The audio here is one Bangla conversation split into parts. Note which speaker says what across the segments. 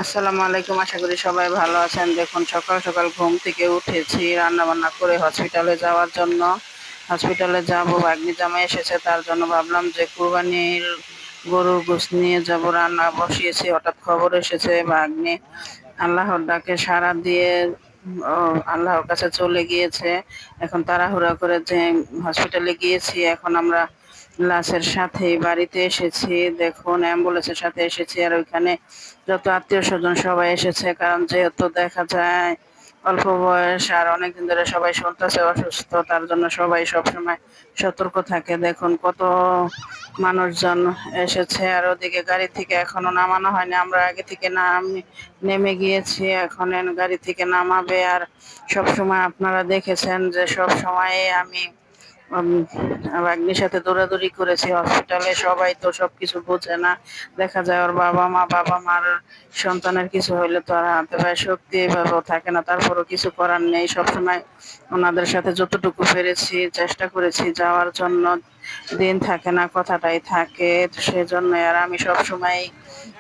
Speaker 1: আসসালামু আলাইকুম। আশা করি সবাই ভালো আছেন। দেখুন সকাল সকাল ঘুম থেকে উঠেছি রান্না বান্না করে হসপিটালে যাওয়ার জন্য। হসপিটালে যাব, ভাগ্নি জামাই এসেছে, তার জন্য ভাবলাম যে কুরবানির গরুর গোশত নিয়ে যাব। রান্না বসিয়েছি, হঠাৎ খবর এসেছে ভাগ্নি আল্লাহর ডাকে সাড়া দিয়ে আল্লাহর কাছে চলে গিয়েছে। এখন তাড়াহুড়া করে যে হসপিটালে গিয়েছি, এখন আমরা লাশের সাথে বাড়িতে এসেছি। দেখুন অ্যাম্বুলেন্সের সাথে এসেছি, আর ওইখানে যত আত্মীয় স্বজন সবাই এসেছে, কারণ যেহেতু দেখা যায় অল্প বয়স আর অনেকদিন ধরে সবাই শুনতেছে অসুস্থ, তার জন্য সবাই সবসময় সতর্ক থাকে। দেখুন কত মানুষজন এসেছে, আর ওদিকে গাড়ি থেকে এখনো নামানো হয়নি। আমরা আগে থেকে নেমে গিয়েছি, এখন গাড়ি থেকে নামাবে। আর সব সময় আপনারা দেখেছেন যে সব সময় আমি ভাগ্নির সাথে দৌড়াদৌড়ি করেছি হসপিটালে। সবাই তো সবকিছু বোঝে না, দেখা যায় ওর বাবা মার সন্তানের কিছু হইলে তো আর হাতে পায়ে শক্তি এভাবেও থাকে না, তারপরও কিছু করার নেই। সবসময় ওনাদের সাথে যতটুকু পেরেছি চেষ্টা করেছি যাওয়ার জন্য। দিন থাকে না, কথাটাই থাকে। সেজন্য আর আমি সবসময়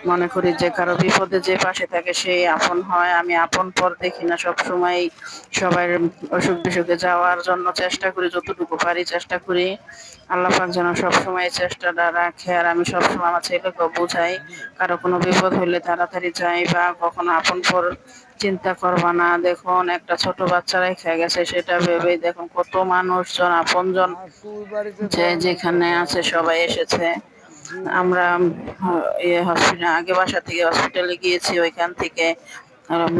Speaker 1: মনে করি যে কারো বিপদে যে পাশে থাকে সেই আপন হয়। আমি আপন পর দেখি না, সবসময় সবার অসুখ বিসুখে যাওয়ার জন্য চেষ্টা করি, যতটুকু পারি চেষ্টা করি। আল্লাহ পাক যেন সবসময় এই চেষ্টাটা রাখে। আর আমি সবসময় আমার ছেলেকেও বুঝাই, কারো কোনো বিপদ হইলে তাড়াতাড়ি যাই, বা কখনো আপন পর চিন্তা করবা না। দেখুন একটা ছোট বাচ্চা রেখে গেছে, সেটা ভেবেই দেখুন কত মানুষজন আপনজন যে যেখানে আছে সবাই এসেছে। আমরা হসপিটাল আগে বাসা থেকে হসপিটালে গিয়েছি, ওইখান থেকে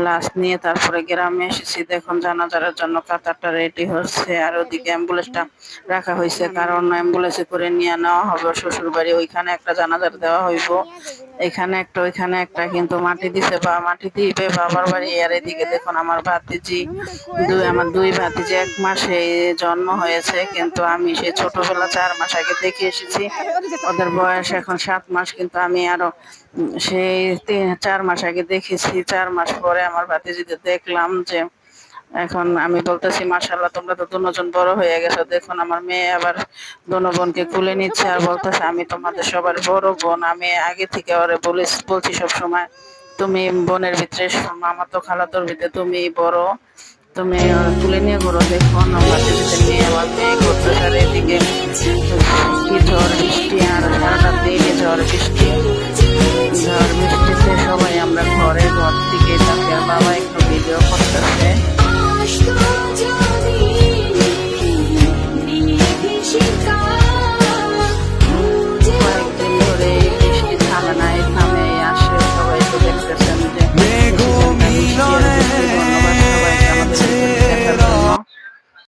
Speaker 1: লাশ নিয়ে তারপরে গ্রামে এসেছি। দেখুন জানাজার জন্য কাতারটা রেডি হচ্ছে, আর ওদিকে অ্যাম্বুলেন্সটা রাখা হয়েছে, কারণ অ্যাম্বুলেন্সে করে নিয়ে নেওয়া হবে শ্বশুর বাড়ি। ওইখানে একটা জানাজার দেওয়া হইব, এখানে একটা ওইখানে একটা, কিন্তু মাটি দিছে বা মাটি দিবে বাবার বাড়ি। আর এদিকে দেখুন আমার ভাতিজি আমার দুই ভাতিজি 1 মাসে জন্ম হয়েছে, কিন্তু আমি সেই ছোটবেলা 4 মাস আগে দেখে এসেছি। ওদের বয়স এখন 7 মাস, কিন্তু আমি আরো সেই 4 মাস আগে দেখেছি। 4 মাস পরে আমার ভাতিজিদের দেখলাম যে এখন আমি বলতেছি মাশাআল্লাহ, তোমরা তো দুজন বড় হয়ে গেছো। দেখুন আমার মেয়ে আবার দোনো বোনকে কুলে নিচ্ছে আর বলতেছে আমি তোমাদের সবার বড় বোন। আমি আগে থেকে ওরে বলছি সব সময়, তুমি বোনের ভিতরে মামা তো খালাতোর ভিতরে তুমি বড়, তুমি তুলে নিয়ে ঘুরো। দেখুন ভাতিজিদের নিয়ে আমার মেয়ে ঘুরতেছে, আর এদিকে কি ঝড় বৃষ্টি, আর সারাটা দিনে ঝড় বৃষ্টি। ঝড় বৃষ্টিতে সবাই আমরা ঘর থেকে থাকি, আর বাবা একটু ভিডিও করতেছে। কয়েকদিন ধরে বৃষ্টি থামে না, থামে আসে। সবাই তো দেখতেছেন যে বৃষ্টি